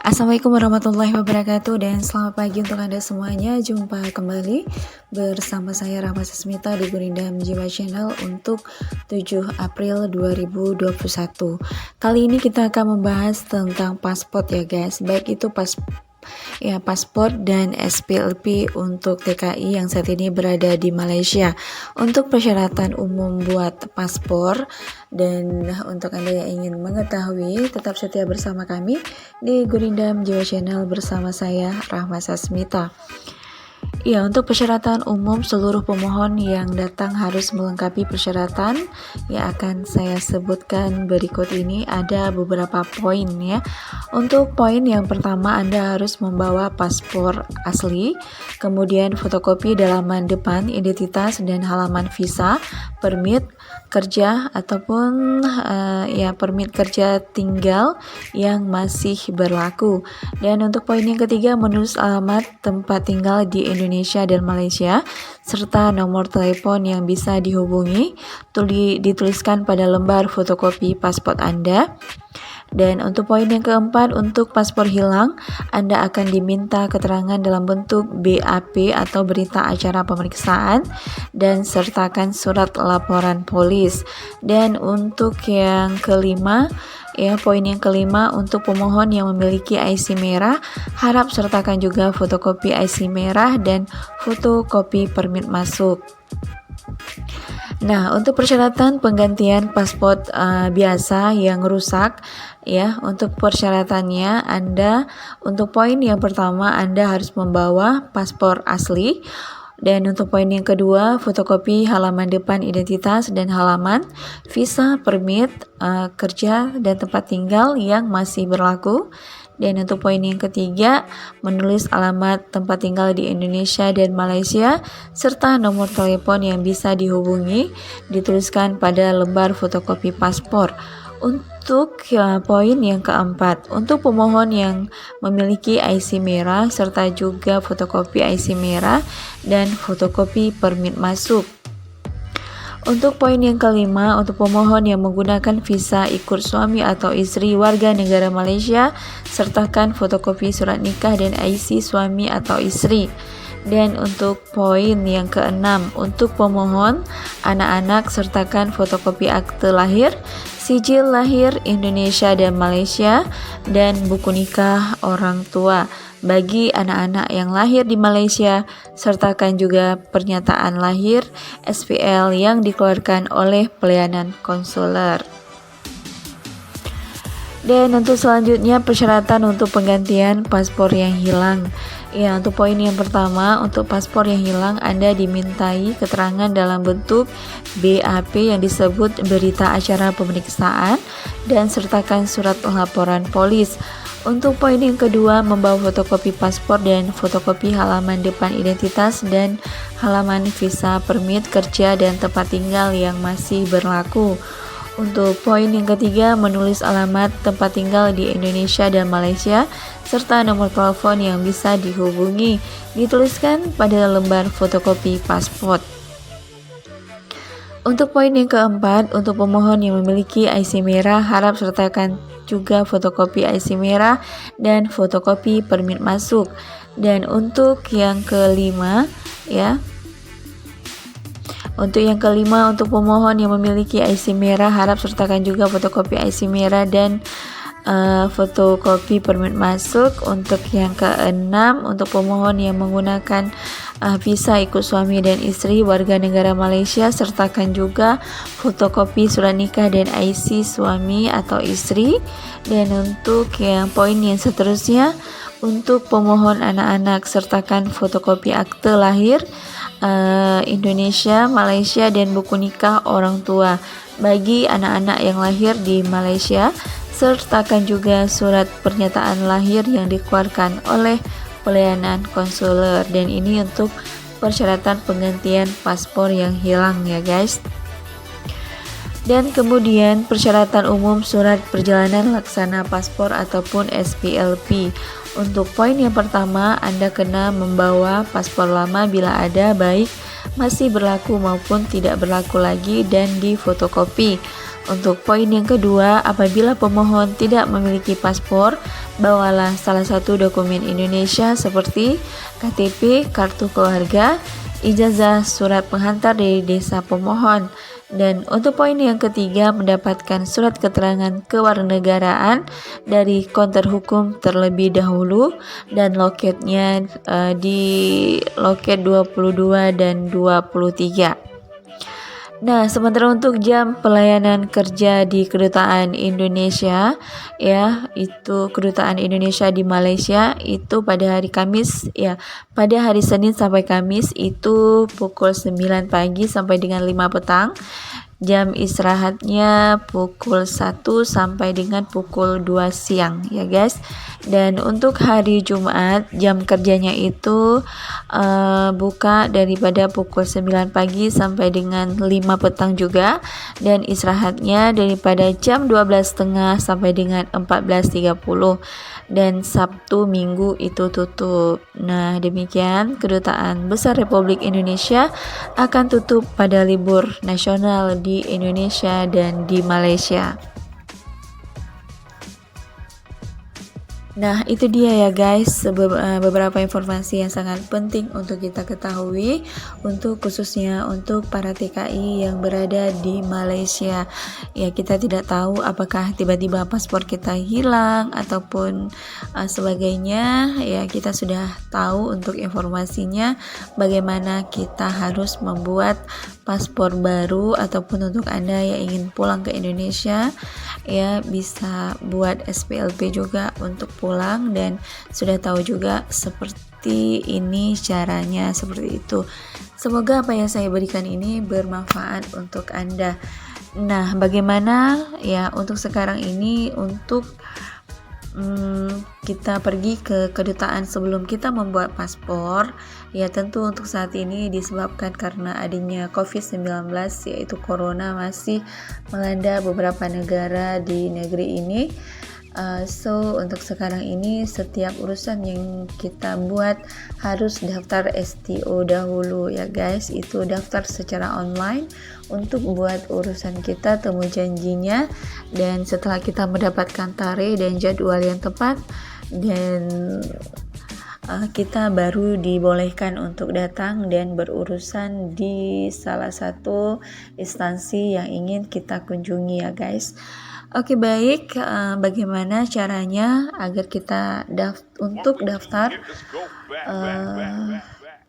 Assalamualaikum warahmatullahi wabarakatuh dan selamat pagi untuk Anda semuanya. Jumpa kembali bersama saya Rahma Sasmita di Gurindam Jiwa Channel untuk 7 April 2021. Kali ini kita akan membahas tentang paspor ya guys. Baik itu paspor dan SPLP untuk TKI yang saat ini berada di Malaysia. Untuk persyaratan umum buat paspor dan untuk Anda yang ingin mengetahui, tetap setia bersama kami di Gurindam Jiwa Channel bersama saya Rahma Sasmita. Ya, untuk persyaratan umum seluruh pemohon yang datang harus melengkapi persyaratan yang akan saya sebutkan berikut ini. Ada beberapa poin ya. Untuk poin yang pertama, Anda harus membawa paspor asli, kemudian fotokopi dalaman depan identitas dan halaman visa, permit kerja ataupun permit kerja tinggal yang masih berlaku. Dan untuk poin yang ketiga, menulis alamat tempat tinggal di Indonesia dan Malaysia serta nomor telepon yang bisa dihubungi dituliskan pada lembar fotokopi paspor Anda. Dan untuk poin yang keempat, untuk paspor hilang, Anda akan diminta keterangan dalam bentuk BAP atau berita acara pemeriksaan dan sertakan surat laporan polis. Dan untuk yang kelima, poin yang kelima, untuk pemohon yang memiliki IC merah, harap sertakan juga fotokopi IC merah dan fotokopi permit masuk. Nah, untuk persyaratan penggantian paspor biasa yang rusak, untuk persyaratannya untuk poin yang pertama Anda harus membawa paspor asli. Dan untuk poin yang kedua, fotokopi halaman depan identitas dan halaman visa, permit kerja dan tempat tinggal yang masih berlaku. Dan untuk poin yang ketiga, menulis alamat tempat tinggal di Indonesia dan Malaysia serta nomor telepon yang bisa dihubungi dituliskan pada lembar fotokopi paspor. Untuk poin yang keempat, untuk pemohon yang memiliki IC merah serta juga fotokopi IC merah dan fotokopi permit masuk. Untuk poin yang kelima, untuk pemohon yang menggunakan visa ikut suami atau istri warga negara Malaysia, sertakan fotokopi surat nikah dan IC suami atau istri. Dan untuk poin yang keenam, untuk pemohon anak-anak, sertakan fotokopi akte lahir, sijil lahir Indonesia dan Malaysia, dan buku nikah orang tua. Bagi anak-anak yang lahir di Malaysia, sertakan juga pernyataan lahir SPL yang dikeluarkan oleh pelayanan konsuler. Dan untuk selanjutnya, persyaratan untuk penggantian paspor yang hilang. Ya, untuk poin yang pertama, untuk paspor yang hilang, Anda dimintai keterangan dalam bentuk BAP yang disebut berita acara pemeriksaan dan sertakan surat laporan polis. Untuk poin yang kedua, membawa fotokopi paspor dan fotokopi halaman depan identitas dan halaman visa, permit kerja dan tempat tinggal yang masih berlaku. Untuk poin yang ketiga, menulis alamat tempat tinggal di Indonesia dan Malaysia serta nomor telepon yang bisa dihubungi dituliskan pada lembar fotokopi paspor. Untuk poin yang keempat, untuk pemohon yang memiliki IC merah, harap sertakan juga fotokopi IC merah dan fotokopi permit masuk. Dan untuk yang kelima, untuk pemohon yang memiliki IC merah, harap sertakan juga fotokopi IC merah dan fotokopi permit masuk. Untuk yang keenam, untuk pemohon yang menggunakan visa ikut suami dan istri warga negara Malaysia, sertakan juga fotokopi surat nikah dan IC suami atau istri. Dan untuk yang poin yang seterusnya, untuk pemohon anak-anak, sertakan fotokopi akte lahir Indonesia, Malaysia dan buku nikah orang tua. Bagi anak-anak yang lahir di Malaysia, sertakan juga surat pernyataan lahir yang dikeluarkan oleh pelayanan konsuler. Dan ini untuk persyaratan penggantian paspor yang hilang ya guys. Dan kemudian persyaratan umum surat perjalanan laksana paspor ataupun SPLP. Untuk poin yang pertama, Anda kena membawa paspor lama bila ada, baik masih berlaku maupun tidak berlaku lagi, dan difotokopi. Untuk poin yang kedua, apabila pemohon tidak memiliki paspor, bawalah salah satu dokumen Indonesia seperti KTP, kartu keluarga, ijazah, surat penghantar dari desa pemohon. Dan untuk poin yang ketiga, mendapatkan surat keterangan kewarganegaraan dari konter hukum terlebih dahulu, dan loketnya di loket 22 dan 23. Nah, sementara untuk jam pelayanan kerja di Kedutaan Indonesia, ya, itu Kedutaan Indonesia di Malaysia itu pada hari Kamis, ya, pada hari Senin sampai Kamis itu pukul 9 pagi sampai dengan 5 petang. Jam istirahatnya pukul 1 sampai dengan pukul 2 siang, ya guys. Dan untuk hari Jumat, jam kerjanya itu buka daripada pukul 9 pagi sampai dengan 5 petang juga, dan istirahatnya daripada jam 12.30 sampai dengan 14.30, dan Sabtu Minggu itu tutup. Nah, demikian Kedutaan Besar Republik Indonesia akan tutup pada libur nasional di Indonesia dan di Malaysia. Nah, itu dia ya guys, beberapa informasi yang sangat penting untuk kita ketahui, untuk khususnya untuk para TKI yang berada di Malaysia. Ya, kita tidak tahu apakah tiba-tiba paspor kita hilang ataupun sebagainya. Ya, kita sudah tahu untuk informasinya bagaimana kita harus membuat paspor baru, ataupun untuk Anda yang ingin pulang ke Indonesia, ya bisa buat SPLP juga untuk pulang, dan sudah tahu juga seperti ini caranya, seperti itu. Semoga apa yang saya berikan ini bermanfaat untuk Anda. Nah, bagaimana ya untuk sekarang ini untuk kita pergi ke kedutaan sebelum kita membuat paspor? Ya, tentu untuk saat ini disebabkan karena adanya COVID-19, yaitu corona masih melanda beberapa negara di negeri ini. So untuk sekarang ini setiap urusan yang kita buat harus daftar STO dahulu ya guys. Itu daftar secara online untuk buat urusan kita, temu janjinya, dan setelah kita mendapatkan tarikh dan jadwal yang tepat, dan kita baru dibolehkan untuk datang dan berurusan di salah satu instansi yang ingin kita kunjungi ya guys. Oke, baik, bagaimana caranya agar kita untuk daftar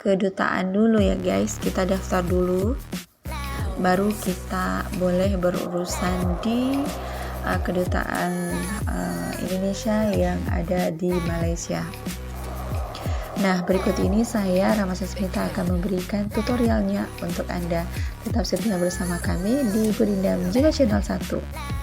kedutaan dulu ya guys. Kita daftar dulu, baru kita boleh berurusan di kedutaan Indonesia yang ada di Malaysia. Nah, berikut ini saya Rama Sasmita akan memberikan tutorialnya untuk Anda. Tetap setia bersama kami di Gurindam Jiwa Channel 1.